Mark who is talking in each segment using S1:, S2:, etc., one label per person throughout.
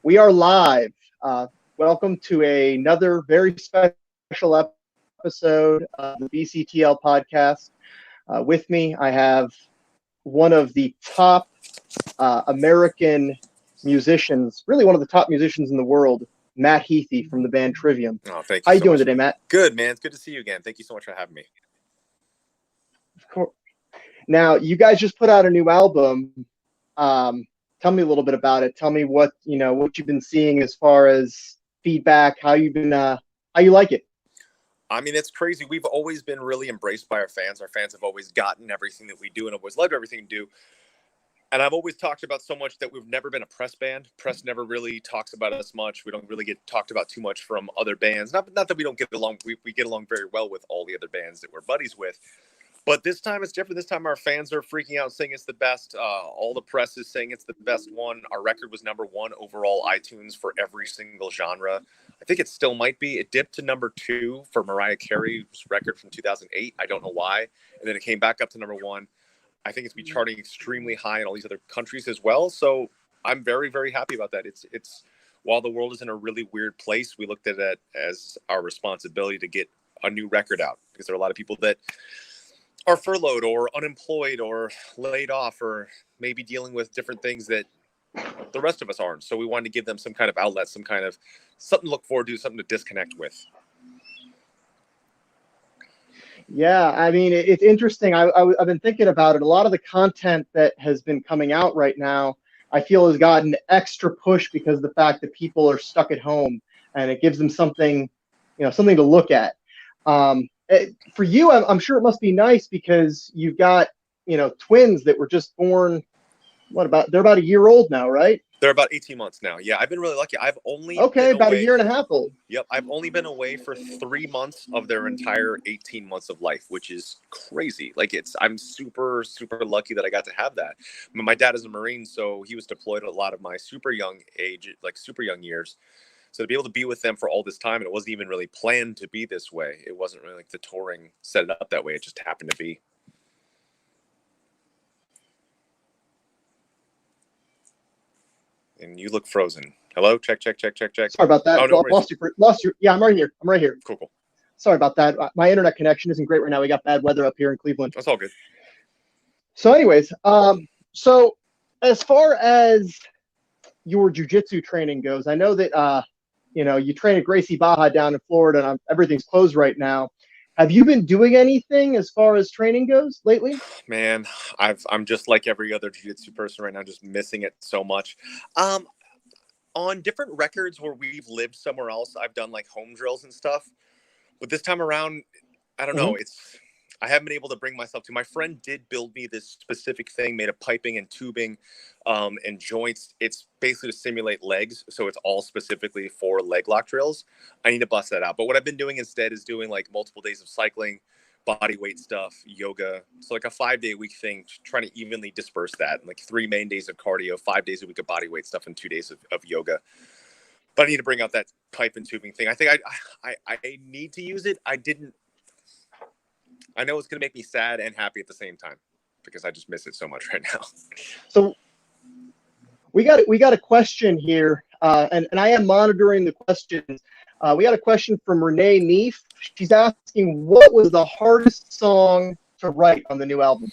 S1: We are live. Welcome to another very special episode of the BCTL podcast. With me, I have one of the top American musicians, really one of the top musicians in the world, Matt Heafy from the band Trivium.
S2: Oh, thank you.
S1: How you doing today, Matt?
S2: Good, man. It's good to see you again. Thank you so much for having me.
S1: Of course. Now, you guys just put out a new album. Tell me a little bit about it. Tell me what you've been seeing as far as feedback, how you like it.
S2: I mean, it's crazy. We've always been really embraced by our fans. Our fans have always gotten everything that we do and have always loved everything we do. And I've always talked about so much that we've never been a press band. Press never really talks about us much. We don't really get talked about too much from other bands. Not that we don't get along. We get along very well with all the other bands that we're buddies with. But this time it's different. This time our fans are freaking out, saying it's the best. All the press is saying it's the best one. Our record was #1 overall iTunes for every single genre. I think it still might be. It dipped to #2 for Mariah Carey's record from 2008. I don't know why. And then it came back up to #1. I think it's been charting extremely high in all these other countries as well. So I'm very, very happy about that. It's while the world is in a really weird place, we looked at it as our responsibility to get a new record out, because there are a lot of people that are furloughed or unemployed or laid off or maybe dealing with different things that the rest of us aren't. So we wanted to give them some kind of outlet, some kind of something to look forward to, something to disconnect with.
S1: Yeah, I mean, it's interesting. I've been thinking about it. A lot of the content that has been coming out right now, I feel has gotten extra push because of the fact that people are stuck at home, and it gives them something to look at. For you, I'm sure it must be nice because you've got, twins that were just born. They're about a year old now, right?
S2: They're about 18 months now. Yeah, I've been really lucky. I've only
S1: about a year and a half old.
S2: Yep, I've only been away for 3 months of their entire 18 months of life, which is crazy. I'm super, super lucky that I got to have that. My dad is a Marine, so he was deployed a lot of my super young years. So to be able to be with them for all this time, and it wasn't even really planned to be this way. It wasn't really like the touring set it up that way. It just happened to be. And you look frozen. Hello? Check.
S1: Sorry about that.
S2: Oh, no
S1: lost you. Yeah, I'm right here.
S2: Cool.
S1: Sorry about that. My internet connection isn't great right now. We got bad weather up here in Cleveland.
S2: That's all good.
S1: So anyways, so as far as your jiu-jitsu training goes, I know that, you train at Gracie Baja down in Florida, and everything's closed right now. Have you been doing anything as far as training goes lately?
S2: Man, I'm just like every other jiu-jitsu person right now, just missing it so much. On different records where we've lived somewhere else, I've done like home drills and stuff. But this time around, I don't know. I haven't been able to bring myself to. My friend did build me this specific thing made of piping and tubing and joints. It's basically to simulate legs. So it's all specifically for leg lock drills. I need to bust that out. But what I've been doing instead is doing like multiple days of cycling, body weight stuff, yoga. So like a 5-day-a-week thing, trying to evenly disperse that. Like 3 main days of cardio, 5 days a week of body weight stuff, and 2 days of yoga. But I need to bring out that pipe and tubing thing. I think I need to use it. I know it's going to make me sad and happy at the same time because I just miss it so much right now.
S1: So we got a question here, and I am monitoring the questions. We got a question from Renee Neef. She's asking, what was the hardest song to write on the new album?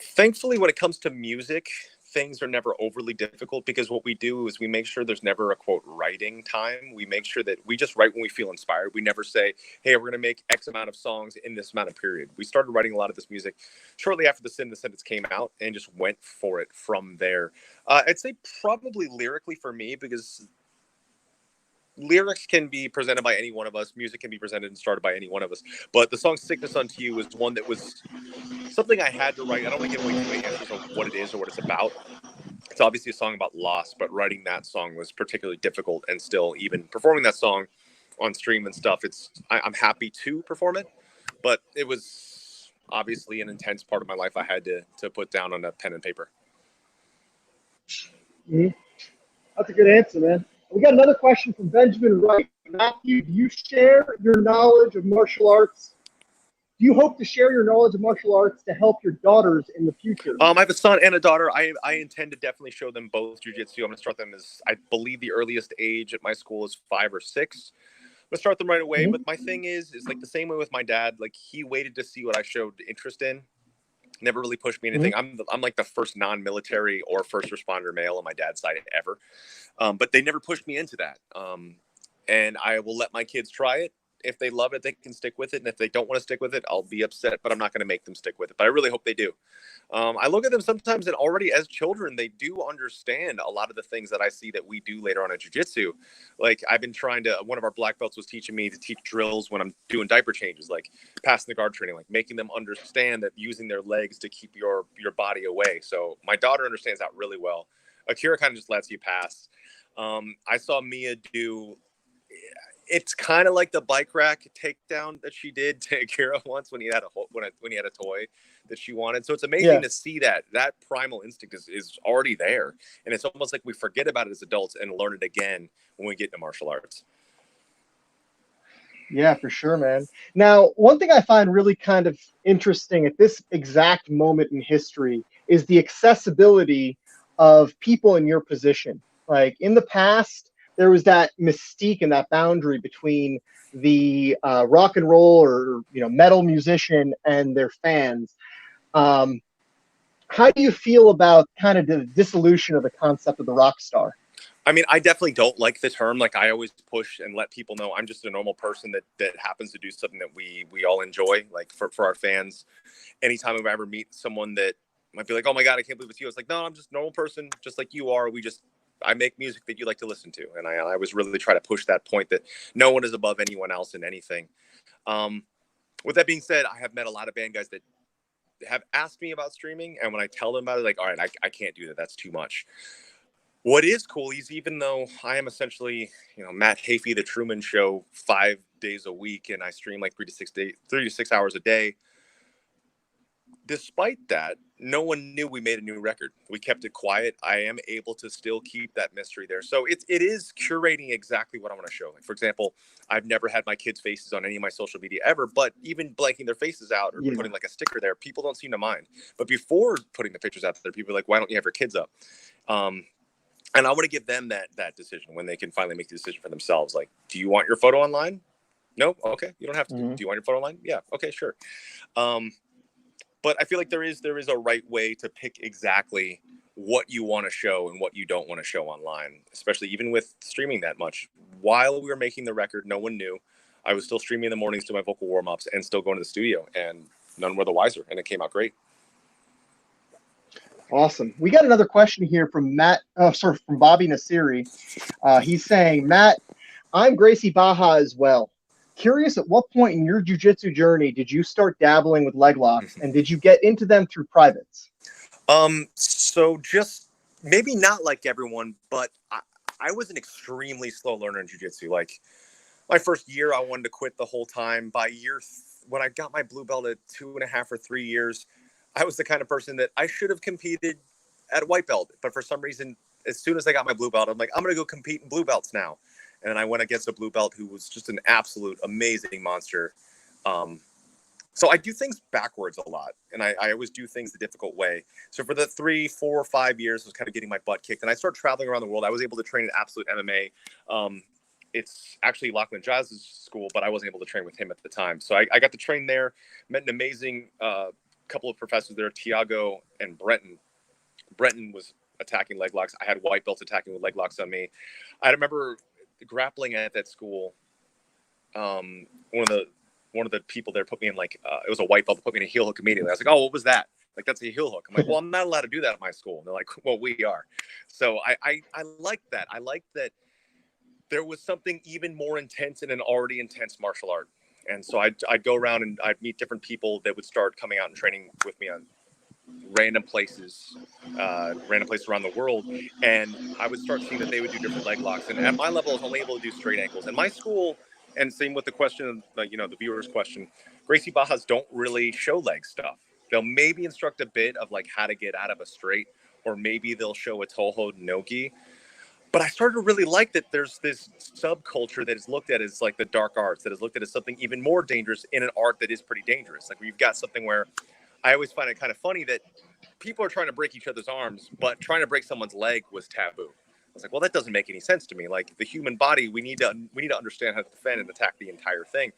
S2: Thankfully, when it comes to music, things are never overly difficult, because what we do is we make sure there's never a quote writing time. We make sure that we just write when we feel inspired. We never say, hey, we're going to make X amount of songs in this amount of period. We started writing a lot of this music shortly after the Sin the Sentence came out and just went for it from there. I'd say probably lyrically for me, because lyrics can be presented by any one of us. Music can be presented and started by any one of us. But the song Sickness Unto You is one that was something I had to write. I don't want to give away too many answers of what it is or what it's about. It's obviously a song about loss, but writing that song was particularly difficult, and still even performing that song on stream and stuff, I'm happy to perform it, but it was obviously an intense part of my life I had to put down on a pen and paper.
S1: Mm-hmm. That's a good answer, man. We got another question from Benjamin Wright. Matthew, do you share your knowledge of martial arts? Do you hope to share your knowledge of martial arts to help your daughters in the future?
S2: I have a son and a daughter. I intend to definitely show them both jiu-jitsu. I'm going to start them as, I believe the earliest age at my school is 5 or 6. I'm going to start them right away. But my thing is like the same way with my dad. Like he waited to see what I showed interest in. Never really pushed me anything. I'm like the first non-military or first responder male on my dad's side ever. But they never pushed me into that. And I will let my kids try it. If they love it, they can stick with it. And if they don't want to stick with it, I'll be upset, but I'm not going to make them stick with it. But I really hope they do. I look at them sometimes, and already as children, they do understand a lot of the things that I see that we do later on in jiu-jitsu. Like I've been trying to, one of our black belts was teaching me to teach drills when I'm doing diaper changes, like passing the guard training, like making them understand that using their legs to keep your body away. So my daughter understands that really well. Akira kind of just lets you pass. I saw Mia do, it's kind of like the bike rack takedown that she did to Akira once when he had a toy that she wanted. So it's amazing to see that primal instinct is already there. And it's almost like we forget about it as adults and learn it again when we get into martial arts.
S1: Yeah, for sure, man. Now, one thing I find really kind of interesting at this exact moment in history is the accessibility of people in your position. Like in the past, there was that mystique and that boundary between the rock and roll or metal musician and their fans. How do you feel about kind of the dissolution of the concept of the rock star?
S2: I mean, I definitely don't like the term. Like I always push and let people know I'm just a normal person that happens to do something that we all enjoy. Like for our fans, anytime I ever meet someone that might be like, oh my God, I can't believe it's you. It's like, no, I'm just a normal person, just like you are. I make music that you like to listen to. And I was really try to push that point that no one is above anyone else in anything. With that being said, I have met a lot of band guys that have asked me about streaming. And when I tell them about it, like, all right, I can't do that. That's too much. What is cool is even though I am essentially, Matt Heafy, the Truman Show 5 days a week, and I stream like 3 to 6 hours a day. Despite that, no one knew we made a new record. We kept it quiet. I am able to still keep that mystery there. So it is curating exactly what I want to show. Like, for example, I've never had my kids' faces on any of my social media ever, but even blanking their faces out or putting like a sticker there, people don't seem to mind. But before putting the pictures out there, people are like, why don't you have your kids up? And I want to give them that decision when they can finally make the decision for themselves. Like, do you want your photo online? No? Okay. You don't have to. Do you want your photo online? Yeah. Okay, sure. But I feel like there is a right way to pick exactly what you want to show and what you don't want to show online, especially even with streaming that much. While we were making the record, no one knew. I was still streaming in the mornings to my vocal warm-ups and still going to the studio, and none were the wiser, and it came out great.
S1: Awesome. We got another question here from from Bobby Nasiri. He's saying, Matt, I'm Gracie Baja as well. Curious, at what point in your jiu-jitsu journey did you start dabbling with leg locks, and did you get into them through privates?
S2: So just maybe not like everyone, but I was an extremely slow learner in jiu-jitsu. Like my first year, I wanted to quit the whole time. By when I got my blue belt at 2.5 or 3 years, I was the kind of person that I should have competed at white belt, but for some reason, as soon as I got my blue belt, I'm like, I'm going to go compete in blue belts now. And I went against a blue belt who was just an absolute amazing monster. So I do things backwards a lot, and I always do things the difficult way. So for the 3, 4, 5 years, I was kind of getting my butt kicked, and I started traveling around the world. I was able to train at Absolute MMA. It's actually Lachlan Jazz's school, but I wasn't able to train with him at the time. So I got to train there, met an amazing couple of professors there, Tiago and Brenton. Brenton was attacking leg locks. I had white belts attacking with leg locks on me. I remember grappling at that school. One of the people there put me in it was a white belt that put me in a heel hook immediately. I was like, oh, what was that? Like, that's a heel hook. I'm like, well, I'm not allowed to do that at my school. And they're like, well, we are. So I like that. I like that there was something even more intense in an already intense martial art. And so I'd go around and I'd meet different people that would start coming out and training with me on random places around the world, and I would start seeing that they would do different leg locks. And at my level, I was only able to do straight ankles. And my school, and same with the question, the viewer's question, Gracie Bajas don't really show leg stuff. They'll maybe instruct a bit of like how to get out of a straight, or maybe they'll show a Toho Nogi. But I started to really like that there's this subculture that is looked at as like the dark arts, that is looked at as something even more dangerous in an art that is pretty dangerous. Like we've got something where I always find it kind of funny that people are trying to break each other's arms, but trying to break someone's leg was taboo. I was like, well, that doesn't make any sense to me. Like the human body, we need to understand how to defend and attack the entire thing.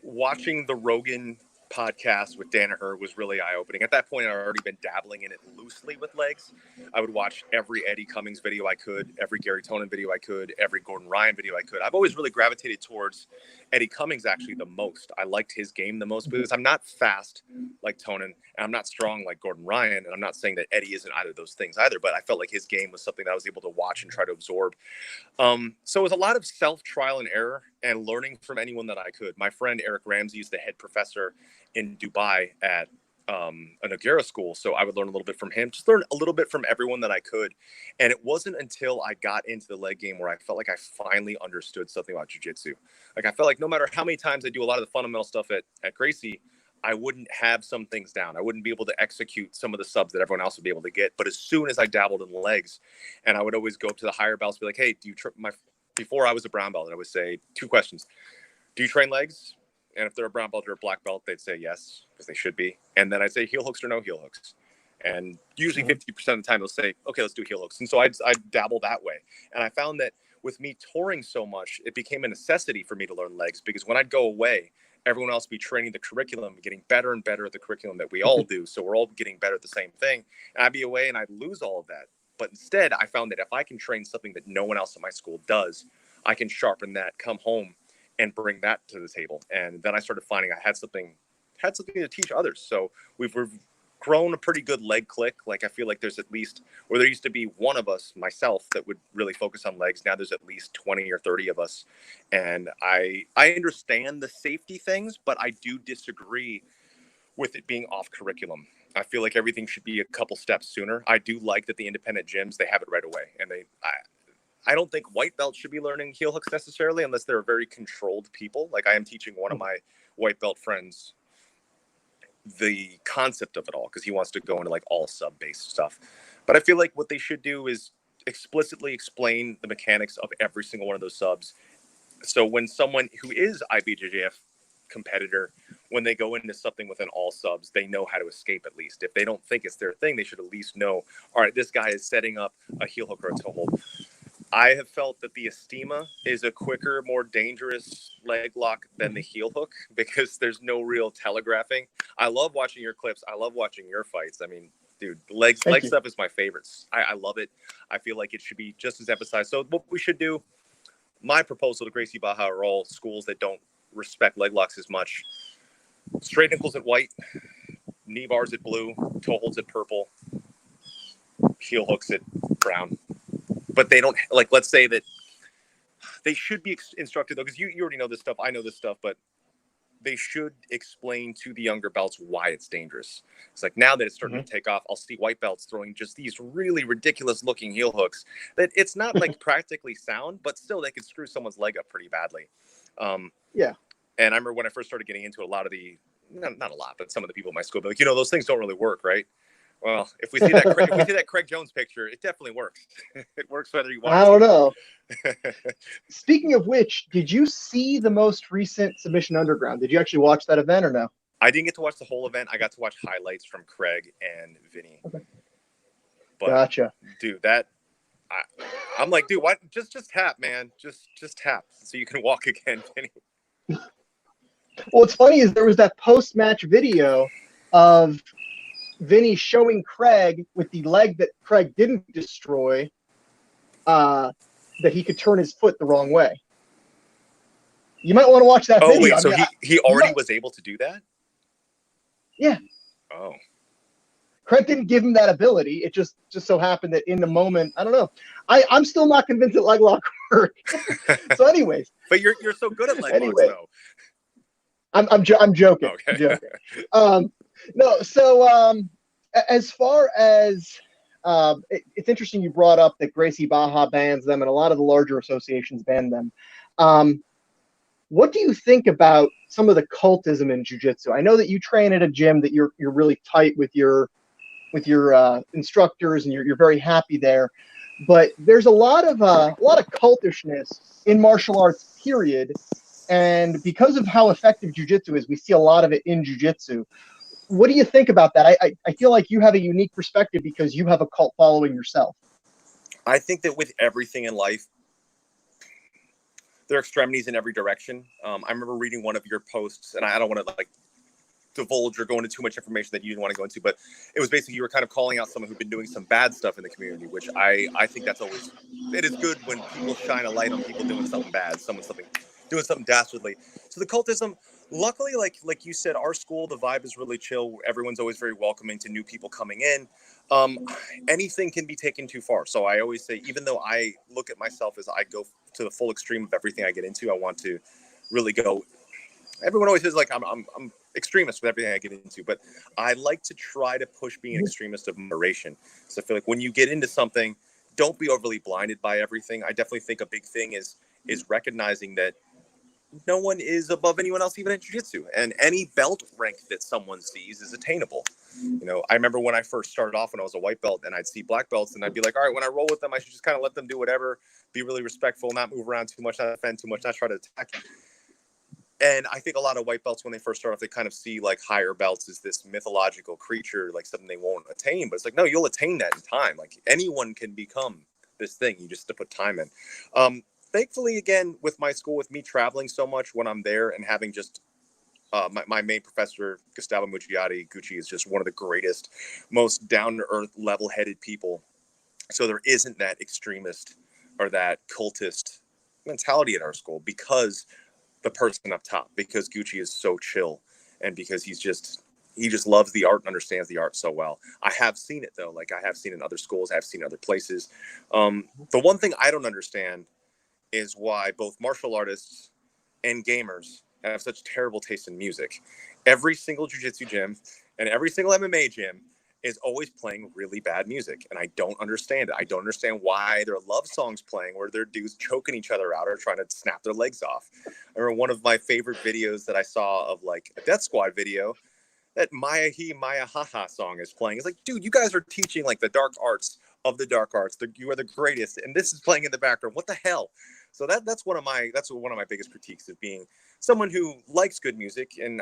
S2: Watching the Rogan podcast with Danaher was really eye-opening. At that point, I'd already been dabbling in it loosely with legs. I would watch every Eddie Cummings video I could, every Gary Tonin video I could, every Gordon Ryan video I could. I've always really gravitated towards Eddie Cummings actually the most. I liked his game the most because I'm not fast like Tonin, and I'm not strong like Gordon Ryan, and I'm not saying that Eddie isn't either of those things either, but I felt like his game was something that I was able to watch and try to absorb. So it was a lot of self-trial and error and learning from anyone that I could. My friend Eric Ramsey is the head professor in Dubai at an Agera school, so I would learn a little bit from him, just learn a little bit from everyone that I could. And it wasn't until I got into the leg game where I felt like I finally understood something about jiu-jitsu. Like I felt like no matter how many times I do a lot of the fundamental stuff at Gracie, I wouldn't have some things down. I wouldn't be able to execute some of the subs that everyone else would be able to get. But as soon as I dabbled in legs, and I would always go up to the higher belts, be like, hey, do you before I was a brown belt, I would say 2 questions. Do you train legs? And if they're a brown belt or a black belt, they'd say yes, because they should be. And then I'd say heel hooks or no heel hooks. And usually 50% of the time they'll say, okay, let's do heel hooks. And so I'd dabble that way. And I found that with me touring so much, it became a necessity for me to learn legs, because when I'd go away, everyone else would be training the curriculum, getting better and better at the curriculum that we all do. So we're all getting better at the same thing. And I'd be away and I'd lose all of that. But instead, I found that if I can train something that no one else at my school does, I can sharpen that, come home, and bring that to the table. And then I started finding I had something to teach others. So we've grown a pretty good leg click. Like I feel like there's at least, or there used to be one of us, myself, that would really focus on legs. Now there's at least 20 or 30 of us. And I understand the safety things, but I do disagree with it being off curriculum. I feel like everything should be a couple steps sooner. I do like that the independent gyms, they have it right away. And I don't think white belts should be learning heel hooks necessarily unless they're very controlled people. Like I am teaching one of my white belt friends the concept of it all, because he wants to go into like all sub-based stuff. But I feel like what they should do is explicitly explain the mechanics of every single one of those subs. So when someone who is IBJJF competitor, when they go into something with an all subs, they know how to escape at least. If they don't think it's their thing, they should at least know, all right, this guy is setting up a heel hook or a toe hold. I have felt that the Estima is a quicker, more dangerous leg lock than the heel hook, because there's no real telegraphing. I love watching your clips. I love watching your fights. I mean, dude, leg stuff is my favorites. I love it. I feel like it should be just as emphasized. So what we should do, my proposal to Gracie Baja are all schools that don't respect leg locks as much. Straight ankles at white, knee bars at blue, toe holds at purple, heel hooks at brown. But they don't, like, let's say that they should be instructed, though, because you already know this stuff. I know this stuff, but they should explain to the younger belts why it's dangerous. It's like now that it's starting to take off, I'll see white belts throwing just these really ridiculous looking heel hooks that it's not like practically sound, but still they could screw someone's leg up pretty badly.
S1: Yeah.
S2: And I remember when I first started getting into a lot of the, not a lot, but some of the people in my school, but like, those things don't really work, right? Well, if we see that Craig Jones picture, it definitely works. It works whether you want.
S1: I don't know. Speaking of which, did you see the most recent Submission Underground? Did you actually watch that event or no?
S2: I didn't get to watch the whole event. I got to watch highlights from Craig and Vinny.
S1: Okay.
S2: But,
S1: gotcha.
S2: Dude, I'm like, dude, what? Just tap, man. Just tap so you can walk again, Vinny.
S1: Well, what's funny is there was that post-match video of Vinny showing Craig with the leg that Craig didn't destroy, that he could turn his foot the wrong way. You might want to watch that video.
S2: Oh, wait, so he already was able to do that?
S1: Yeah.
S2: Oh.
S1: Craig didn't give him that ability. It just so happened that in the moment, I don't know. I'm still not convinced that leg lock worked. So anyways.
S2: But you're so good at leg locks, though.
S1: I'm joking.
S2: Okay.
S1: I'm joking. No, so as far as it's interesting you brought up that Gracie Baja bans them and a lot of the larger associations ban them. What do you think about some of the cultism in jiu-jitsu? I know that you train at a gym that you're really tight with your instructors and you're very happy there. but there's a lot of cultishness in martial arts, period. And because of how effective jujitsu is, we see a lot of it in jujitsu. What do you think about that? I feel like you have a unique perspective because you have a cult following yourself.
S2: I think that with everything in life, there are extremities in every direction. I remember reading one of your posts, and I don't want to like divulge or go into too much information that you didn't want to go into, but it was basically you were kind of calling out someone who'd been doing some bad stuff in the community, which I think that's always, it is good when people shine a light on people doing something bad, doing something dastardly. So the cultism, luckily, like you said, our school, the vibe is really chill. Everyone's always very welcoming to new people coming in. Anything can be taken too far. So I always say, even though I look at myself as I go to the full extreme of everything I get into, I want to really go. Everyone always says like I'm extremist with everything I get into, but I like to try to push being an extremist of moderation. So I feel like when you get into something, don't be overly blinded by everything. I definitely think a big thing is recognizing that no one is above anyone else, even in jiu-jitsu, and any belt rank that someone sees is attainable. You know, I remember when I first started off when I was a white belt and I'd see black belts and I'd be like, all right, when I roll with them, I should just kind of let them do whatever, be really respectful, not move around too much, not offend too much, not try to attack. And I think a lot of white belts, when they first start off, they kind of see like higher belts as this mythological creature, like something they won't attain. But it's like, no, you'll attain that in time. Like anyone can become this thing. You just have to put time in. Thankfully, again, with my school, with me traveling so much when I'm there and having just my main professor, Gustavo Mugiati, Gucci, is just one of the greatest, most down-to-earth, level-headed people. So there isn't that extremist or that cultist mentality at our school because the person up top, because Gucci is so chill and because he just loves the art and understands the art so well. I have seen it though. Like I have seen in other schools, I've seen other places. The one thing I don't understand is why both martial artists and gamers have such terrible taste in music. Every single jiu-jitsu gym and every single MMA gym is always playing really bad music, and I don't understand it. I don't understand why there are love songs playing where they're dudes choking each other out or trying to snap their legs off. I remember one of my favorite videos that I saw of like a Death Squad video, that Maya He Maya Haha song is playing. It's like, dude, you guys are teaching like the dark arts of the dark arts. You are the greatest, and this is playing in the background. What the hell? So that's one of my biggest critiques of being someone who likes good music, and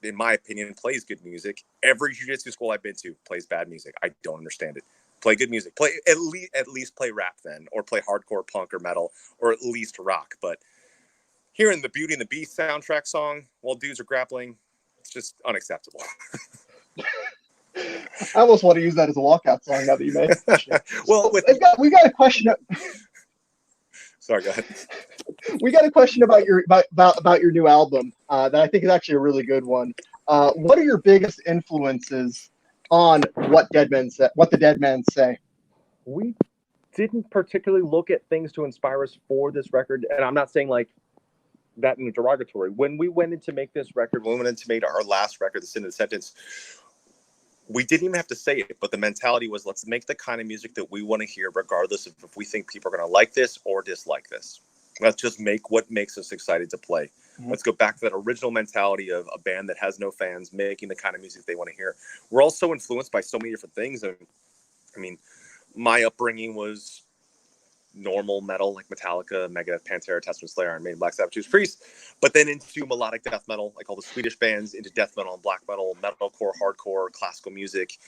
S2: in my opinion, plays good music. Every jiu-jitsu school I've been to plays bad music. I don't understand it. Play good music. Play at least play rap then, or play hardcore punk or metal, or at least rock. But hearing the Beauty and the Beast soundtrack song while dudes are grappling, it's just unacceptable.
S1: I almost want to use that as a walkout song now that you mentioned it.
S2: Well,
S1: we got a question.
S2: Sorry, go ahead.
S1: We got a question about your new album that I think is actually a really good one. What are your biggest influences on what the Dead Men Say?
S3: We didn't particularly look at things to inspire us for this record, and I'm not saying like that in a derogatory. When we went in to make this record, when we went in to make our last record, The Sin of the Sentence, we didn't even have to say it, but the mentality was, let's make the kind of music that we want to hear, regardless of if we think people are going to like this or dislike this. Let's just make what makes us excited to play. Mm-hmm. Let's go back to that original mentality of a band that has no fans, making the kind of music they want to hear. We're all so influenced by so many different things. And I mean, my upbringing was normal metal, like Metallica, Megadeth, Pantera, Testament, Slayer, Iron Maiden, Black Sabbath, Judas Priest, but then into melodic death metal, like all the Swedish bands, into death metal and black metal, metalcore, hardcore, classical music,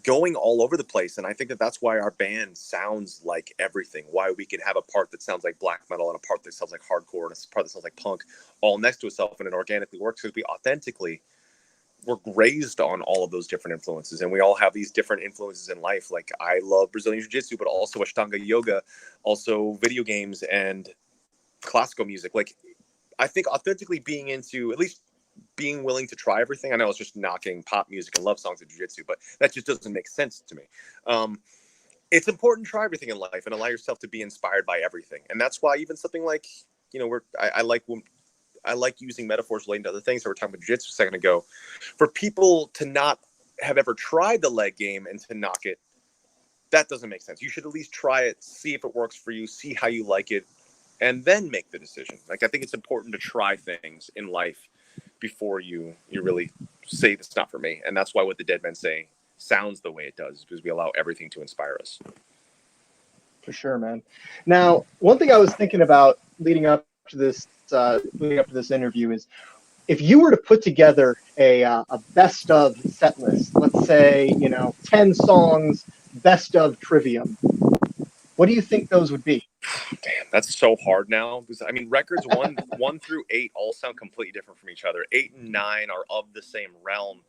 S3: going all over the place. And I think that's why our band sounds like everything, why we can have a part that sounds like black metal and a part that sounds like hardcore and a part that sounds like punk all next to itself, and it organically works because we authentically we're raised on all of those different influences, and we all have these different influences in life. Like I love Brazilian Jiu-Jitsu, but also Ashtanga yoga, also video games and classical music. Like I think authentically being into, at least being willing to try everything. I know it's just knocking pop music and love songs of Jiu-Jitsu, but that just doesn't make sense to me. It's important to try everything in life and allow yourself to be inspired by everything. And that's why even something like, you know, I like using metaphors relating to other things. So we're talking about jiu-jitsu a second ago. For people to not have ever tried the leg game and to knock it, that doesn't make sense. You should at least try it, see if it works for you, see how you like it, and then make the decision. Like I think it's important to try things in life before you really say it's not for me. And that's why what the Dead Men Say sounds the way it does, because we allow everything to inspire us.
S1: For sure, man. Now, one thing I was thinking about leading up to this interview is if you were to put together a best of set list, let's say 10 songs, best of Trivium. What do you think those would be?
S2: Damn, that's so hard now. Because I mean, records one through 8 all sound completely different from each other. 8 and 9 are of the same realm.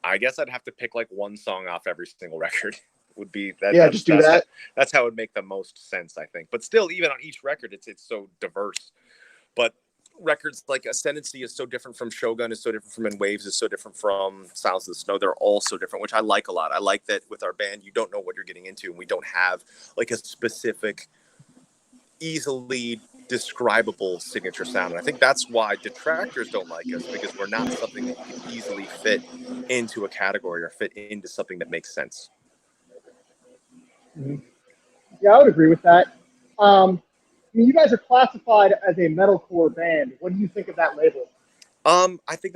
S2: I guess I'd have to pick like one song off every single record. Would be that?
S1: Yeah, just do that.
S2: That's how it would make the most sense, I think. But still, even on each record, it's so diverse. But records like Ascendancy is so different from Shogun, is so different from In Waves, is so different from Silence of the Snow. They're all so different, which I like a lot. I like that with our band, you don't know what you're getting into, and we don't have like a specific, easily describable signature sound. And I think that's why detractors don't like us, because we're not something that you can easily fit into a category or fit into something that makes sense.
S1: Mm-hmm. Yeah, I would agree with that. I mean, you guys are classified as a metalcore band. What do you think of that label?
S2: I think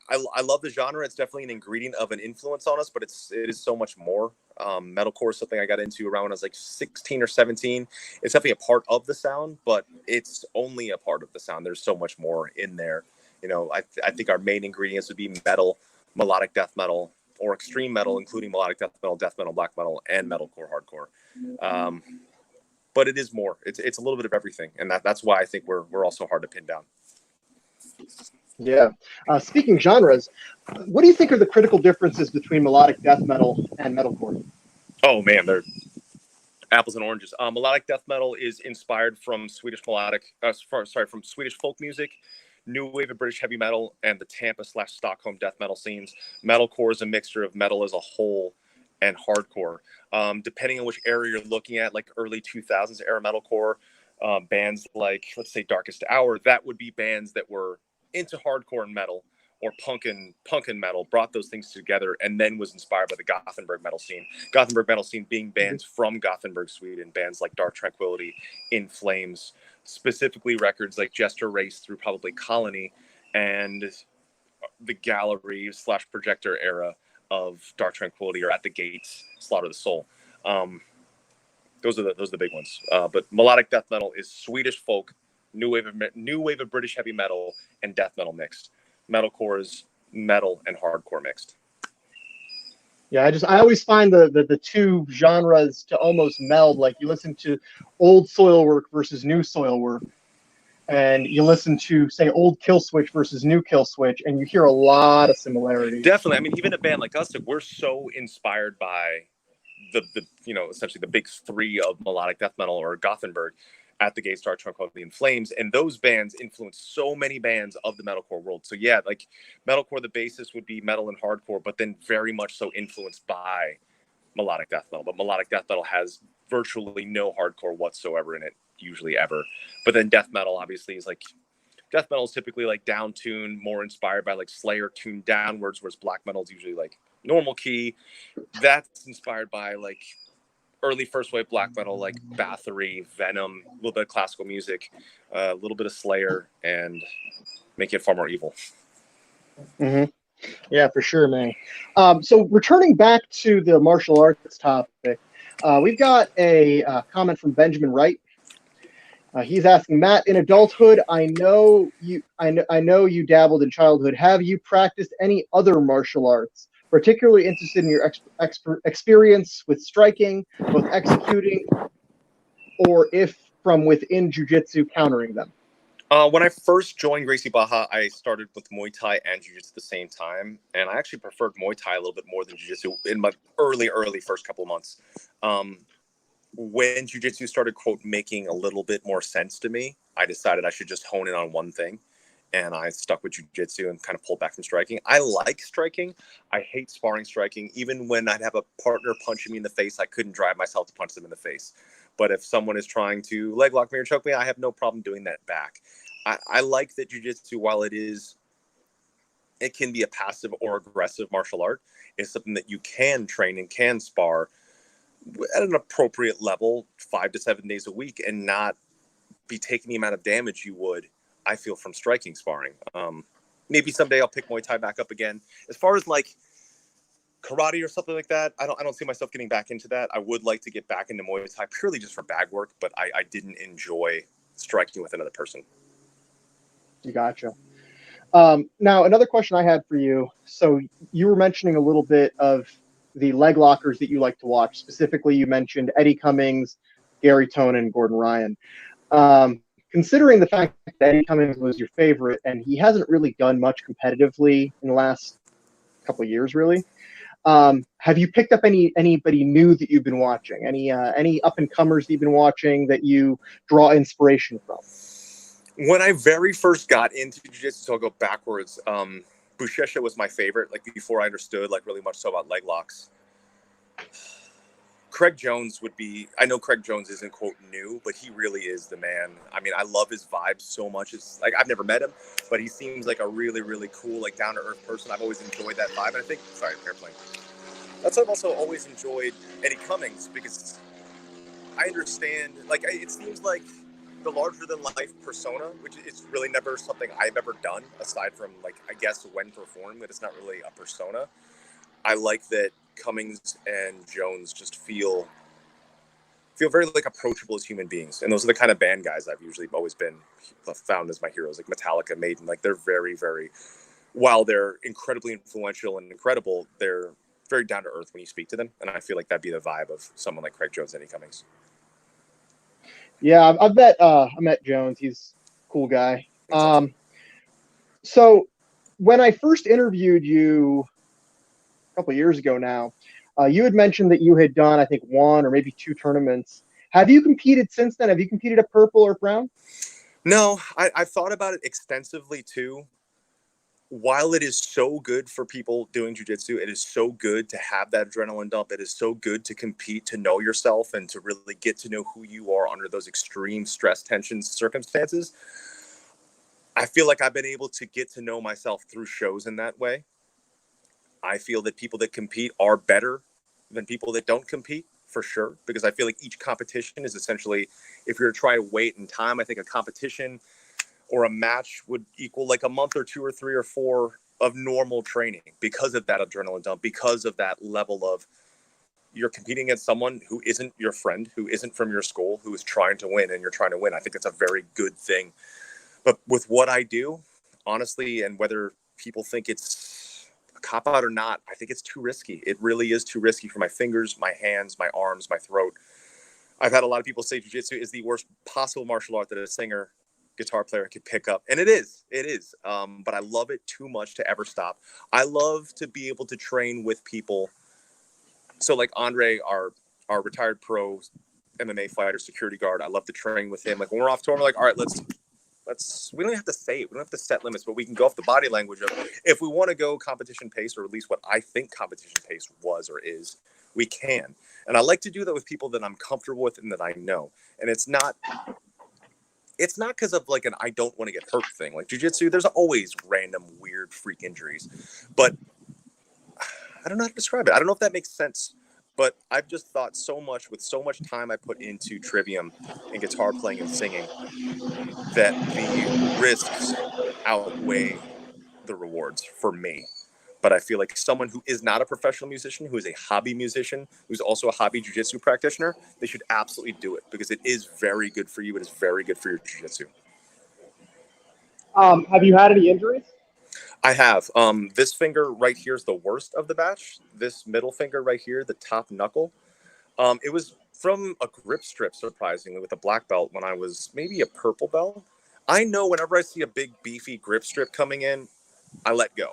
S2: I love the genre. It's definitely an ingredient of an influence on us, but it is so much more. Metalcore is something I got into around when I was like 16 or 17. It's definitely a part of the sound, but it's only a part of the sound. There's so much more in there. I think our main ingredients would be metal, melodic death metal, or extreme metal, including melodic death metal, black metal, and metalcore, hardcore. But it is more. It's a little bit of everything, and that's why I think we're all so hard to pin down.
S1: Yeah. Speaking genres, what do you think are the critical differences between melodic death metal and metalcore?
S2: Oh man, they're apples and oranges. Melodic death metal is inspired from Swedish from Swedish folk music, new wave of British heavy metal, and the Tampa/Stockholm death metal scenes. Metalcore is a mixture of metal as a whole and hardcore. Depending on which era you're looking at, like early 2000s era metalcore, bands like, let's say, Darkest Hour, that would be bands that were into hardcore and metal, or punk and metal, brought those things together, and then was inspired by the Gothenburg metal scene. Gothenburg metal scene being bands from Gothenburg, Sweden, bands like Dark Tranquillity, In Flames, specifically records like Jester Race through probably Colony, and the Gallery/Projector era of Dark Tranquillity, or At the Gates, Slaughter the Soul. Those are the big ones. But melodic death metal is Swedish folk, new wave of British heavy metal, and death metal mixed. Metalcore is metal and hardcore mixed.
S1: Yeah, I always find the two genres to almost meld. Like you listen to old Soilwork versus new Soilwork, and you listen to, say, old Killswitch versus new Killswitch, and you hear a lot of similarities.
S2: Definitely. I mean, even a band like us, we're so inspired by the essentially the big three of melodic death metal, or Gothenburg, At the Gates, Dark Tranquillity, and Flames, and those bands influenced so many bands of the metalcore world. So yeah, like metalcore, the basis would be metal and hardcore, but then very much so influenced by melodic death metal. But melodic death metal has virtually no hardcore whatsoever in it, usually ever. But then death metal obviously is like, death metal is typically like down tuned, more inspired by like Slayer tuned downwards, whereas black metal is usually like normal key. That's inspired by like early first wave black metal, like Bathory, Venom, a little bit of classical music, a little bit of Slayer, and make it far more evil.
S1: Mm-hmm. Yeah, for sure, man. So returning back to the martial arts topic, we've got a comment from Benjamin Wright. He's asking, Matt, in adulthood, I know you dabbled in childhood. Have you practiced any other martial arts? Particularly interested in your experience with striking, both executing, or if from within jiu-jitsu countering them.
S2: When I first joined Gracie Barra, I started with Muay Thai and Jiu-Jitsu at the same time, and I actually preferred Muay Thai a little bit more than Jiu-Jitsu in my early first couple of months. When Jiu-Jitsu started, quote, making a little bit more sense to me, I decided I should just hone in on one thing, and I stuck with Jiu-Jitsu and kind of pulled back from striking. I like striking. I hate sparring striking. Even when I'd have a partner punching me in the face, I couldn't drive myself to punch them in the face. But if someone is trying to leg lock me or choke me, I have no problem doing that back. I like that Jiu-Jitsu, while it can be a passive or aggressive martial art, is something that you can train and can spar at an appropriate level 5 to 7 days a week and not be taking the amount of damage you would, I feel, from striking sparring. Maybe someday I'll pick Muay Thai back up again. As far as like karate or something like that. I don't see myself getting back into that. I would like to get back into Muay Thai purely just for bag work, but I didn't enjoy striking with another person.
S1: You gotcha. Now, another question I had for you. So you were mentioning a little bit of the leg lockers that you like to watch. Specifically, you mentioned Eddie Cummings, Gary Tone, and Gordon Ryan. Considering the fact that Eddie Cummings was your favorite, and he hasn't really done much competitively in the last couple of years, really, have you picked up anybody new that you've been watching? Any up and comers that you've been watching that you draw inspiration from?
S2: When I very first got into jiu-jitsu, so I'll go backwards, Buchecha was my favorite, like before I understood like really much so about leg locks. Craig Jones would be, I know Craig Jones isn't quote new, but he really is the man. I mean, I love his vibe so much. It's like, I've never met him, but he seems like a really, really cool, like down to earth person. I've always enjoyed that vibe. And I think, sorry, airplane. That's why I've also always enjoyed Eddie Cummings, because I understand, like, it seems like the larger than life persona, which is really never something I've ever done aside from like, I guess when performed, that it's not really a persona. I like that Cummings and Jones just feel very like approachable as human beings. And those are the kind of band guys I've usually always been found as my heroes, like Metallica, Maiden. Like they're very, very, while they're incredibly influential and incredible, they're very down to earth when you speak to them. And I feel like that'd be the vibe of someone like Craig Jones and Eddie Cummings.
S1: Yeah, I met Jones. He's a cool guy. So when I first interviewed you a couple of years ago now, you had mentioned that you had done, I think, 1 or maybe 2 tournaments. Have you competed since then? Have you competed at purple or brown?
S2: No, I've thought about it extensively too. While it is so good for people doing jiu-jitsu, it is so good to have that adrenaline dump. It is so good to compete, to know yourself, and to really get to know who you are under those extreme stress, tension circumstances. I feel like I've been able to get to know myself through shows in that way. I feel that people that compete are better than people that don't compete, for sure, because I feel like each competition is essentially, if you're to try to wait in time, I think a competition or a match would equal like a month or 2 or 3 or 4 of normal training because of that adrenaline dump, because of that level of you're competing against someone who isn't your friend, who isn't from your school, who is trying to win, and you're trying to win. I think it's a very good thing. But with what I do, honestly, and whether people think it's a cop-out or not, I think it's too risky. It really is too risky for my fingers, my hands, my arms, my throat. I've had a lot of people say jiu-jitsu is the worst possible martial art that a singer, guitar player could pick up. And it is. But I love it too much to ever stop. I love to be able to train with people. So like Andre, our retired pro MMA fighter, security guard, I love to train with him. Like when we're off tour, we're like, all right, let's, we don't have to say it. We don't have to set limits, but we can go off the body language of, if we want to go competition pace, or at least what I think competition pace was or is, we can. And I like to do that with people that I'm comfortable with and that I know. And it's not because of like an I don't want to get hurt thing. Like jiu-jitsu, there's always random weird freak injuries. But I don't know how to describe it. I don't know if that makes sense. But I've just thought so much, with so much time I put into Trivium and guitar playing and singing, that the risks outweigh the rewards for me. But I feel like someone who is not a professional musician, who is a hobby musician, who's also a hobby jiu-jitsu practitioner, they should absolutely do it, because it is very good for you. It is very good for your jiu-jitsu.
S1: Have you had any injuries?
S2: I have. This finger right here is the worst of the batch. This middle finger right here, the top knuckle. It was from a grip strip, surprisingly, with a black belt when I was maybe a purple belt. I know whenever I see a big beefy grip strip coming in, I let go.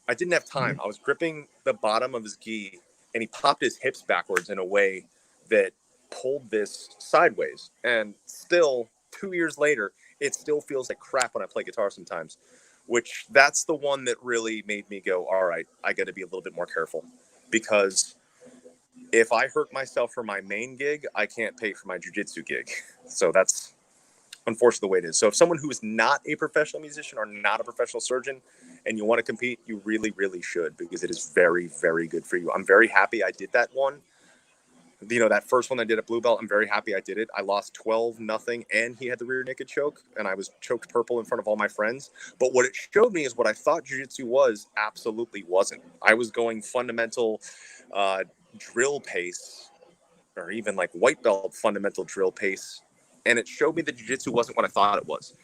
S2: I didn't have time. I was gripping the bottom of his gi, and he popped his hips backwards in a way that pulled this sideways. And still, 2 years later, it still feels like crap when I play guitar sometimes, which that's the one that really made me go, all right, I got to be a little bit more careful, because if I hurt myself for my main gig, I can't pay for my jiu-jitsu gig. So that's unfortunately the way it is. So if someone who is not a professional musician or not a professional surgeon and you want to compete, you really, really should, because it is very, very good for you. I'm very happy I did that one. that first one I did at blue belt, I'm very happy I did it. I lost 12-0, and he had the rear naked choke, and I was choked purple in front of all my friends. But what it showed me is what I thought jiu-jitsu was absolutely wasn't. I was going fundamental drill pace, or even like white belt fundamental drill pace, and it showed me that jiu-jitsu wasn't what I thought it was.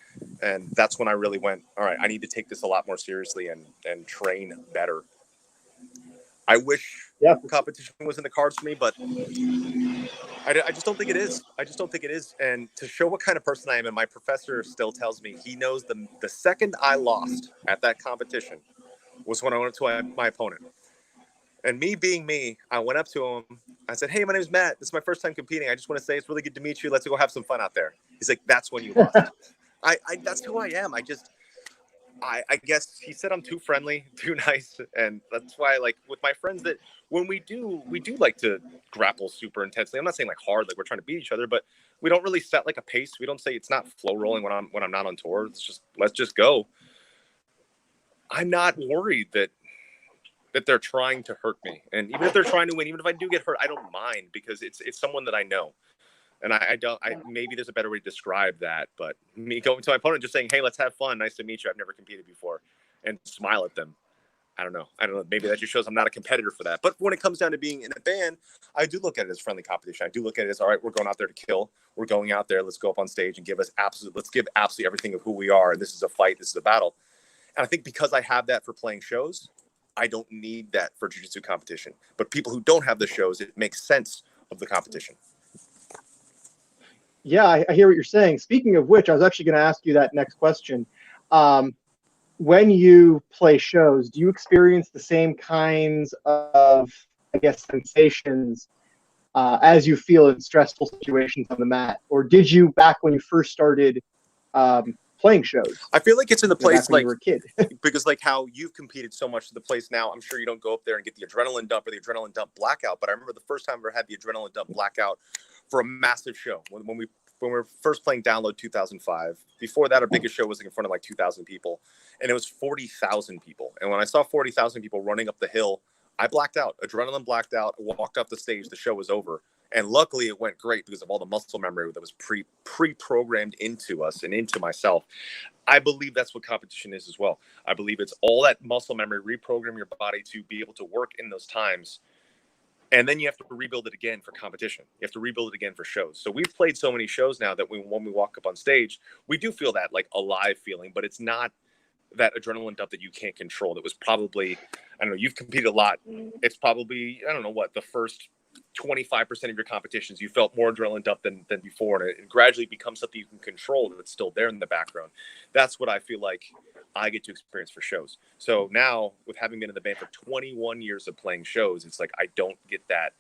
S2: And that's when I really went, all right, I need to take this a lot more seriously and train better. I wish competition was in the cards for me, but I just don't think it is. I just don't think it is. And to show what kind of person I am, and my professor still tells me he knows the second I lost at that competition was when I went to my opponent. And me being me, I went up to him. I said, "Hey, my name is Matt. This is my first time competing. I just want to say it's really good to meet you. Let's go have some fun out there." He's like, "That's when you lost." I that's who I am. I guess he said I'm too friendly, too nice, and that's why, like, with my friends, that when we do like to grapple super intensely. I'm not saying like hard, like we're trying to beat each other, but we don't really set like a pace. We don't say it's not flow rolling when I'm not on tour. It's just let's just go. I'm not worried that they're trying to hurt me, and even if they're trying to win, even if I do get hurt, I don't mind because it's someone that I know. And I maybe there's a better way to describe that, but me going to my opponent, just saying, "Hey, let's have fun. Nice to meet you. I've never competed before," and smile at them. I don't know. Maybe that just shows I'm not a competitor for that. But when it comes down to being in a band, I do look at it as friendly competition. I do look at it as, all right, we're going out there to kill. We're going out there. Let's go up on stage and let's give absolutely everything of who we are. This is a fight. This is a battle. And I think because I have that for playing shows, I don't need that for jiu-jitsu competition. But people who don't have the shows, it makes sense of the competition.
S1: Yeah, I hear what you're saying. Speaking of which, I was actually going to ask you that next question. When you play shows, do you experience the same kinds of, I guess, sensations as you feel in stressful situations on the mat? Or did you back when you first started playing shows?
S2: I feel like it's in the place
S1: like you were a kid.
S2: Because like how you've competed so much to the place now, I'm sure you don't go up there and get the adrenaline dump or the adrenaline dump blackout. But I remember the first time I ever had the adrenaline dump blackout for a massive show when we were first playing Download 2005. Before that, our biggest show was in front of like 2,000 people, and it was 40,000 people. And when I saw 40,000 people running up the hill, I blacked out, adrenaline blacked out, walked off the stage. The show was over. And luckily it went great because of all the muscle memory that was pre-programmed into us and into myself. I believe that's what competition is as well. I believe it's all that muscle memory, reprogram your body to be able to work in those times. And then you have to rebuild it again for competition. You have to rebuild it again for shows. So we've played so many shows now that when we walk up on stage, we do feel that like alive feeling, but it's not that adrenaline dump that you can't control. That was probably, I don't know, you've competed a lot. It's probably, I don't know what, the first 25% of your competitions, you felt more adrenaline dump than before. And it gradually becomes something you can control that's still there in the background. That's what I feel like I get to experience for shows. So now, with having been in the band for 21 years of playing shows, it's like I don't get that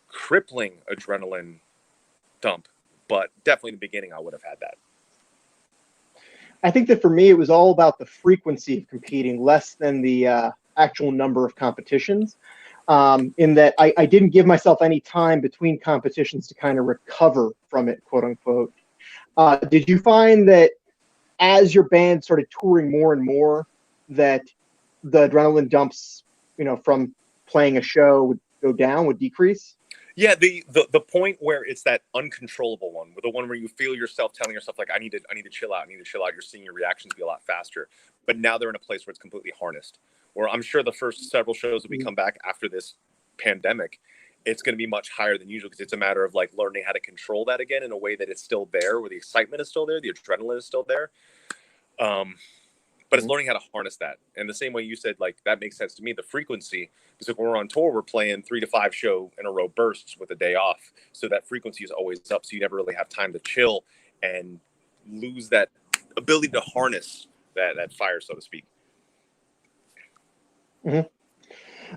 S2: crippling adrenaline dump. But definitely in the beginning, I would have had that.
S1: I think that for me, it was all about the frequency of competing, less than the actual number of competitions. In that I didn't give myself any time between competitions to kind of recover from it, quote unquote. Did you find that as your band started touring more and more, that the adrenaline dumps, from playing a show would go down, would decrease?
S2: Yeah, the point where it's that uncontrollable one, the one where you feel yourself telling yourself like, I need to chill out, I need to chill out. You're seeing your reactions be a lot faster. But now they're in a place where it's completely harnessed. Or I'm sure the first several shows that we come back after this pandemic, it's going to be much higher than usual because it's a matter of like learning how to control that again in a way that it's still there, where the excitement is still there, the adrenaline is still there. But it's learning how to harness that. And the same way you said, like, that makes sense to me, the frequency, because if we're on tour, we're playing 3 to 5 show in a row bursts with a day off. So that frequency is always up. So you never really have time to chill and lose that ability to harness that fire, so to speak.
S1: Mm-hmm.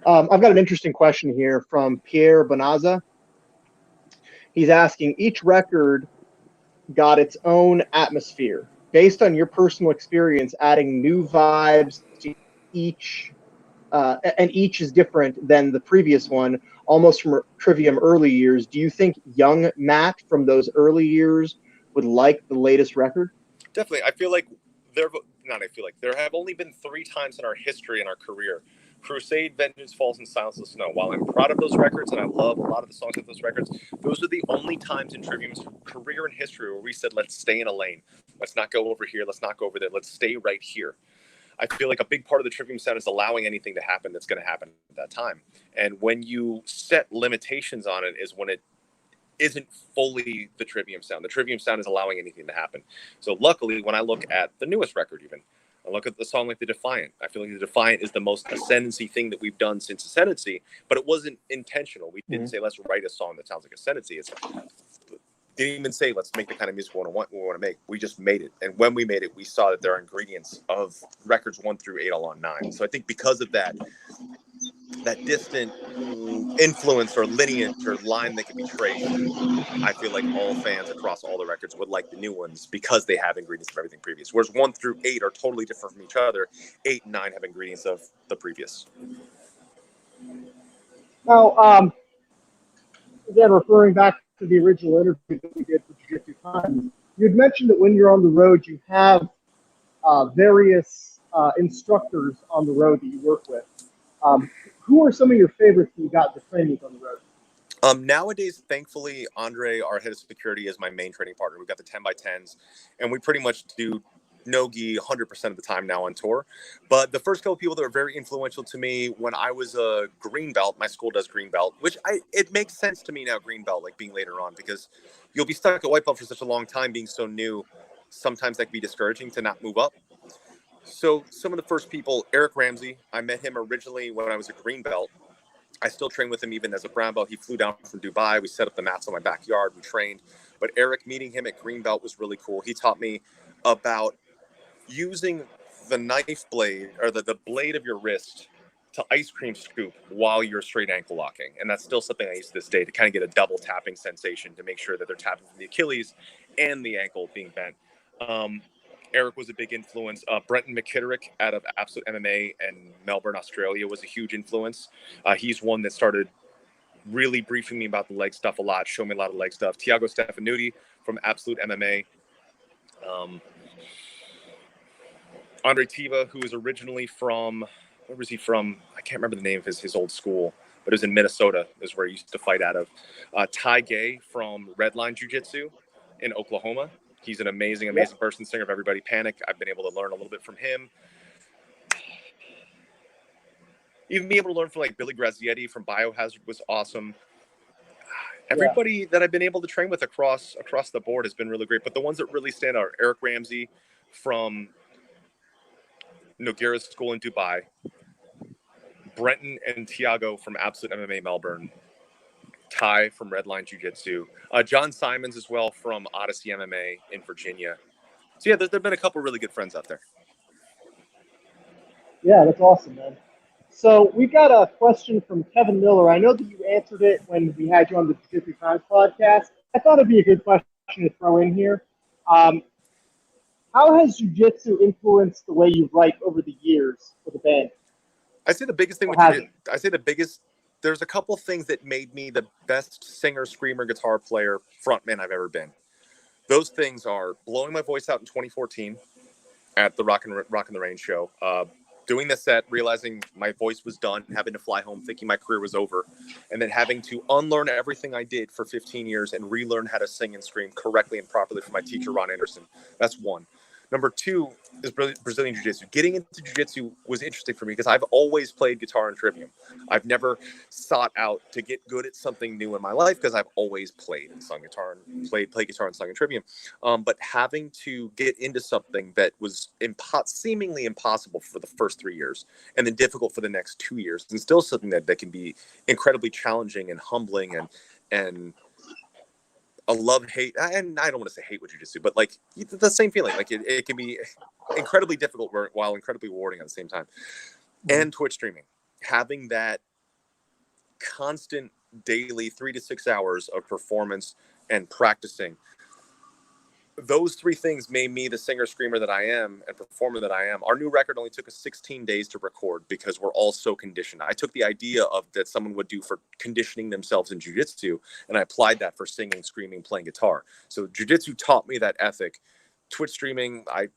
S1: I've got an interesting question here from Pierre Bonazza. He's asking, each record got its own atmosphere. Based on your personal experience, adding new vibes to each, and each is different than the previous one, almost from Trivium early years. Do you think young Matt from those early years would like the latest record?
S2: Definitely. I feel like there have only been 3 times in our history, in our career, Crusade, Vengeance Falls, and Silence of the Snow. While I'm proud of those records and I love a lot of the songs of those records, those are the only times in Trivium's career and history where we said, let's stay in a lane. Let's not go over here. Let's not go over there. Let's stay right here. I feel like a big part of the Trivium sound is allowing anything to happen that's going to happen at that time. And when you set limitations on it is when it isn't fully the Trivium sound. The Trivium sound is allowing anything to happen. So luckily, when I look at the newest record even, I look at the song like The Defiant. I feel like The Defiant is the most ascendancy thing that we've done since Ascendancy, but it wasn't intentional. We didn't say, let's write a song that sounds like Ascendancy. It's didn't even say, let's make the kind of music we want to make. We just made it. And when we made it, we saw that there are ingredients of records 1 through 8 all on 9. So I think because of that distant influence or lineage or line that can be traced, I feel like all fans across all the records would like the new ones because they have ingredients of everything previous. Whereas 1 through 8 are totally different from each other. 8 and 9 have ingredients of the previous.
S1: Now, again, referring back to the original interview that we did for Jiu-Jitsu Times, you had mentioned that when you're on the road, you have various instructors on the road that you work with. Who are some of your favorites that you got to train with on the road?
S2: Nowadays, thankfully, Andre, our head of security, is my main training partner. We've got the 10x10s, and we pretty much do no-gi 100% of the time now on tour. But the first couple of people that were very influential to me when I was a green belt, my school does green belt, which it makes sense to me now, green belt, like being later on, because you'll be stuck at white belt for such a long time being so new. Sometimes that can be discouraging to not move up. So some of the first people, Eric Ramsey, I met him originally when I was a green belt. I still train with him even as a brown belt. He flew down from Dubai. We set up the mats in my backyard. We trained. But Eric, meeting him at green belt was really cool. He taught me about using the knife blade or the blade of your wrist to ice cream scoop while you're straight ankle locking. And that's still something I use to this day to kind of get a double tapping sensation to make sure that they're tapping from the Achilles and the ankle being bent. Eric was a big influence. Brenton McKitterick out of Absolute MMA and Melbourne, Australia was a huge influence. He's one that started really briefing me about the leg stuff a lot, showing me a lot of leg stuff. Tiago Stefanuti from Absolute MMA. Andre Tiva, who is originally from, where was he from? I can't remember the name of his old school, but it was in Minnesota, is where he used to fight out of. Ty Gay from Redline Jiu-Jitsu in Oklahoma. He's an amazing person, singer of Everybody Panic. I've been able to learn a little bit from him. Even being able to learn from like Billy Grazietti from Biohazard was awesome. Everybody that I've been able to train with across the board has been really great. But the ones that really stand out are Eric Ramsey from Nogueira's school in Dubai, Brenton and Tiago from Absolute MMA Melbourne, Ty from Redline Jiu-Jitsu, John Simons as well from Odyssey MMA in Virginia. So yeah, there've been a couple really good friends out there.
S1: Yeah, that's awesome, man. So we got a question from Kevin Miller. I know that you answered it when we had you on the Jiu-Jitsu Times podcast. I thought it'd be a good question to throw in here. How has Jiu-Jitsu influenced the way you write over the years for the band?
S2: I say the biggest thing there's a couple things that made me the best singer, screamer, guitar player, frontman I've ever been. Those things are blowing my voice out in 2014 at the Rock and the Rain show, doing the set, realizing my voice was done, having to fly home, thinking my career was over, and then having to unlearn everything I did for 15 years and relearn how to sing and scream correctly and properly from my teacher, Ron Anderson. That's one. Number two is Brazilian Jiu-Jitsu. Getting into Jiu-Jitsu was interesting for me because I've always played guitar and Trivium. I've never sought out to get good at something new in my life because I've always played and sung guitar and played guitar and sung in Trivium. But having to get into something that was seemingly impossible for the first 3 years and then difficult for the next 2 years, and still something that can be incredibly challenging and humbling and a love-hate, and I don't want to say hate with jiu-jitsu, but like the same feeling. Like it can be incredibly difficult while incredibly rewarding at the same time. And Twitch streaming, having that constant daily 3 to 6 hours of performance and practicing, those three things made me the singer screamer that I am and performer that I am. Our new record only took us 16 days to record because we're all so conditioned. I took the idea of that someone would do for conditioning themselves in jiu-jitsu, and I applied that for singing, screaming, playing guitar. So jiu-jitsu taught me that ethic. Twitch streaming, I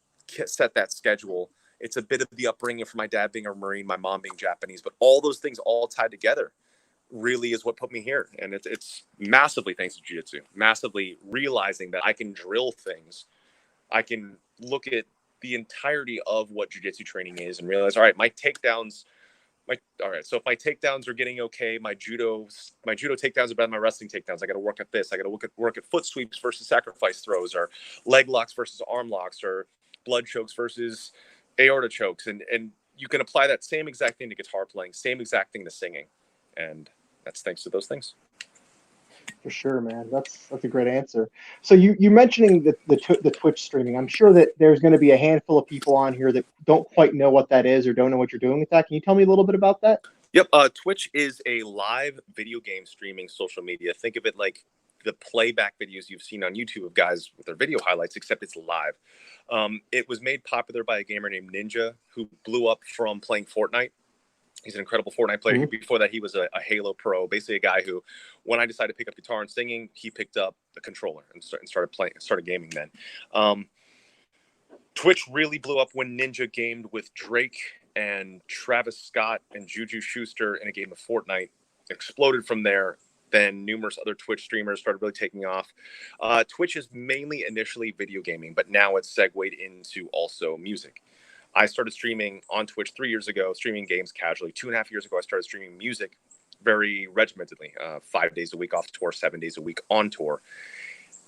S2: set that schedule. It's a bit of the upbringing from my dad being a Marine, my mom being Japanese, but all those things all tied together really is what put me here. And it's massively thanks to jiu-jitsu, massively realizing that I can drill things. I can look at the entirety of what jiu-jitsu training is and realize, all right, so if my takedowns are getting okay, my judo takedowns are better than my wrestling takedowns. I got to work at this. I got to work at foot sweeps versus sacrifice throws, or leg locks versus arm locks, or blood chokes versus aorta chokes. And you can apply that same exact thing to guitar playing, same exact thing to singing. And that's thanks to those things.
S1: For sure, man. That's a great answer. So you mentioning the Twitch streaming. I'm sure that there's going to be a handful of people on here that don't quite know what that is or don't know what you're doing with that. Can you tell me a little bit about that?
S2: Yep. Twitch is a live video game streaming social media. Think of it like the playback videos you've seen on YouTube of guys with their video highlights, except it's live. It was made popular by a gamer named Ninja, who blew up from playing Fortnite. He's an incredible Fortnite player. Mm-hmm. Before that, he was a Halo pro, basically a guy who, when I decided to pick up guitar and singing, he picked up the controller and started gaming then. Twitch really blew up when Ninja gamed with Drake and Travis Scott and Juju Schuster in a game of Fortnite. Exploded from there. Then numerous other Twitch streamers started really taking off. Twitch is mainly initially video gaming, but now it's segued into also music. I started streaming on Twitch 3 years ago, streaming games casually. 2.5 years ago, I started streaming music very regimentedly, 5 days a week off tour, 7 days a week on tour.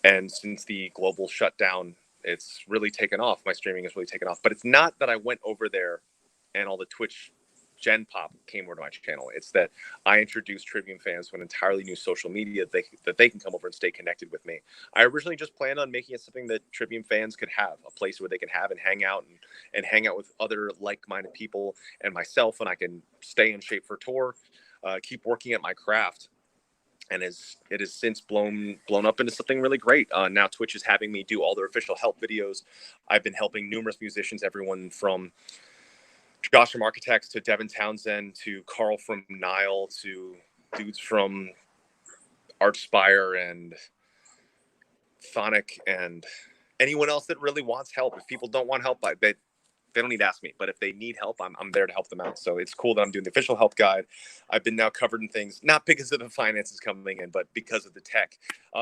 S2: And since the global shutdown, it's really taken off. My streaming has really taken off. But it's not that I went over there and all the Twitch Gen Pop came over to my channel. It's that I introduced Trivium fans to an entirely new social media that they can come over and stay connected with me. I originally just planned on making it something that Trivium fans could have, a place where they can have and hang out and hang out with other like-minded people and myself, and I can stay in shape for tour, keep working at my craft. And it has since blown up into something really great. Now Twitch is having me do all their official help videos. I've been helping numerous musicians, everyone from Josh from Architects to Devin Townsend to Carl from Nile to dudes from Archspire and Thonic and anyone else that really wants help. If people don't want help, they don't need to ask me. But if they need help, I'm there to help them out. So it's cool that I'm doing the official help guide. I've been now covered in things, not because of the finances coming in, but because of the tech.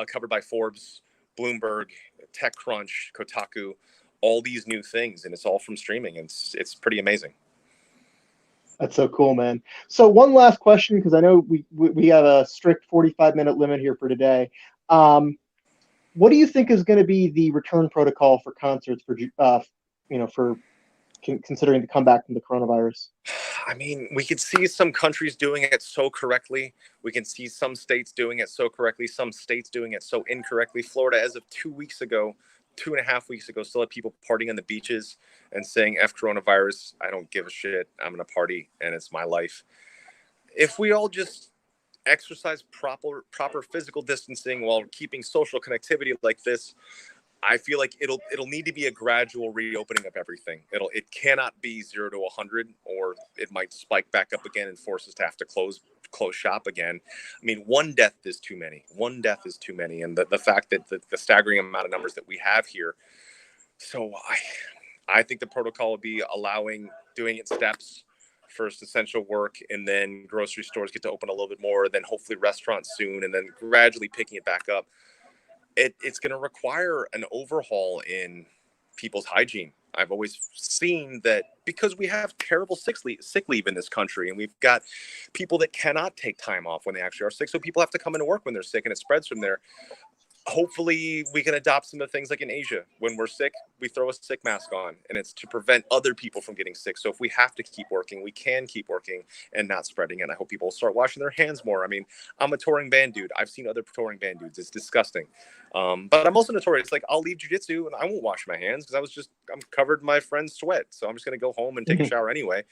S2: Covered by Forbes, Bloomberg, TechCrunch, Kotaku, all these new things. And it's all from streaming. And it's pretty amazing.
S1: That's so cool, man. So one last question, because I know we have a strict 45-minute limit here for today. What do you think is going to be the return protocol for concerts for considering the comeback from the coronavirus?
S2: I mean, we could see some countries doing it so correctly. We can see some states doing it so correctly, some states doing it so incorrectly. Florida, as of 2.5 weeks ago, still had people partying on the beaches and saying, F coronavirus, I don't give a shit. I'm going to party and it's my life. If we all just exercise proper physical distancing while keeping social connectivity like this, I feel like it'll need to be a gradual reopening of everything. It cannot be 0 to 100, or it might spike back up again and force us to have to close shop again. I mean, one death is too many. And the fact that the staggering amount of numbers that we have here. So I think the protocol would be doing it steps. First essential work, and then grocery stores get to open a little bit more, then hopefully restaurants soon, and then gradually picking it back up. It's going to require an overhaul in people's hygiene. I've always seen that because we have terrible sick leave in this country, and we've got people that cannot take time off when they actually are sick. So people have to come into work when they're sick, and it spreads from there. Hopefully we can adopt some of the things like in Asia. When we're sick, we throw a sick mask on, and it's to prevent other people from getting sick. So if we have to keep working, we can keep working and not spreading it. I hope people will start washing their hands more. I mean, I'm a touring band dude. I've seen other touring band dudes. It's disgusting. But I'm also notorious. Like, I'll leave jiu-jitsu and I won't wash my hands because I'm covered in my friend's sweat. So I'm just going to go home and take a shower anyway.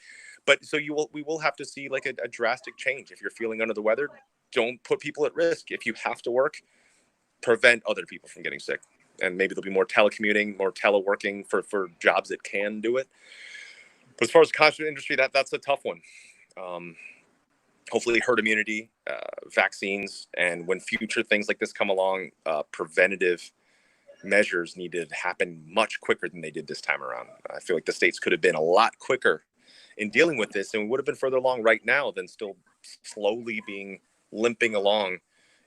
S2: But so we will have to see like a drastic change. If you're feeling under the weather, don't put people at risk. If you have to work, prevent other people from getting sick. And maybe there'll be more telecommuting, more teleworking for jobs that can do it. But as far as the concert industry, that's a tough one. Hopefully herd immunity, vaccines, and when future things like this come along, preventative measures needed to happen much quicker than they did this time around. I feel like the states could have been a lot quicker in dealing with this, and we would have been further along right now than still slowly limping along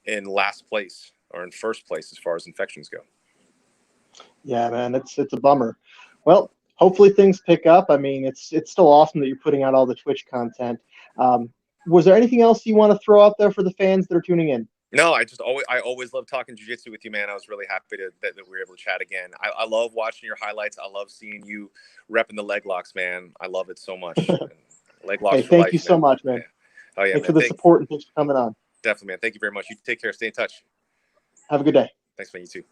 S2: in last place or in first place as far as infections go.
S1: Yeah, man, it's a bummer. Well, hopefully things pick up. I mean, it's still awesome that you're putting out all the Twitch content. Was there anything else you want to throw out there for the fans that are tuning in?
S2: No, I always love talking jiu-jitsu with you, man. I was really happy that we were able to chat again. I love watching your highlights. I love seeing you repping the leg locks, man. I love it so much. Leg locks
S1: Hey,
S2: for
S1: thank
S2: life,
S1: you so much, man.
S2: Yeah. Oh yeah,
S1: thanks
S2: man.
S1: for the support and thanks for coming on.
S2: Definitely, man. Thank you very much. You take care. Stay in touch.
S1: Have a good day.
S2: Thanks, man. You too.